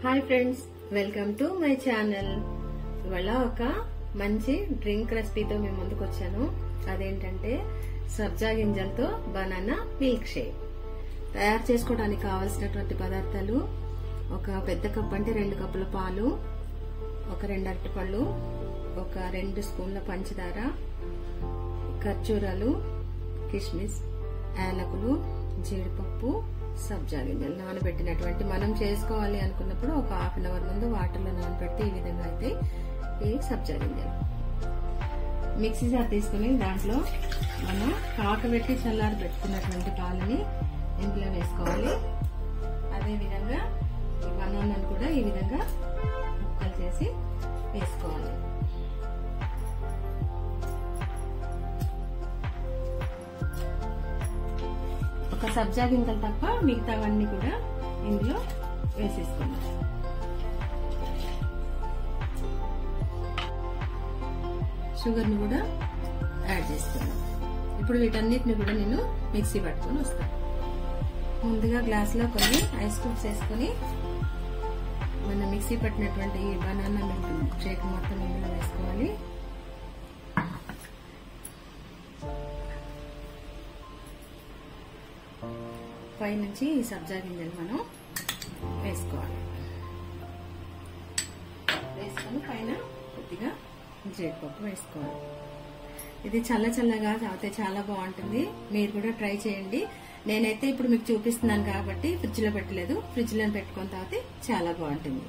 Hi friends, welcome to my channel. ఇవాళ ఒక మంచి డ్రింక్ రెసిపీతో మేము ముందుకు వచ్చాను. అదేంటంటే సబ్జా గింజలతో బనానా మిల్క్ షేక్. తయారు చేసుకోవడానికి కావలసినటువంటి పదార్థాలు: ఒక పెద్ద కప్ అంటే 2 కప్పుల పాలు, ఒక 2 అరటిపళ్ళు, ఒక 2 స్పూన్ల పంచదార, ఖర్జూరాలు, కిస్మిస్, యాలకులు, జీడిపప్పు, సబ్జా గింజలు నానబెట్టినటువంటి. మనం చేసుకోవాలి అనుకున్నప్పుడు ఒక హాఫ్ అన్ అవర్ ముందు వాటర్లో నానబెడితే ఈ విధంగా అయితే ఈ సబ్జా గింజలు. మిక్సీ జార్ తీసుకుని దాంట్లో మనం కాకబెట్టి చల్లారి పెట్టుకున్నటువంటి పాలని ఇందులో వేసుకోవాలి. అదే విధంగా ఈ బనానాను కూడా ఈ విధంగా ముక్కలు చేసి వేసుకోవాలి. ఒక సబ్జా గింజలు తప్ప మిగతావన్నీ కూడా ఇందులో వేసేసుకున్నాం. షుగర్ని కూడా యాడ్ చేస్తున్నాం. ఇప్పుడు వీటన్నిటిని కూడా నేను మిక్సీ పట్టుకొని వస్తాను. ముందుగా గ్లాస్లో కొన్ని ఐస్ క్యూబ్స్ వేసుకొని మనం మిక్సీ పట్టినటువంటి బనానా మిల్క్ షేక్ మొత్తం ఇందులో వేసుకోవాలి. పై నుంచి ఈ సబ్జా గింజలు మనం వేసుకోవాలి. వేసుకొని పైన కొద్దిగా జీడిపప్పు వేసుకోవాలి. ఇది చల్లగా తాగితే చాలా బాగుంటుంది. మీరు కూడా ట్రై చేయండి. నేనైతే ఇప్పుడు మీకు చూపిస్తున్నాను కాబట్టి ఫ్రిడ్జ్ లో పెట్టలేదు. ఫ్రిడ్జ్ లో పెట్టుకొని తాగితే చాలా బాగుంటుంది.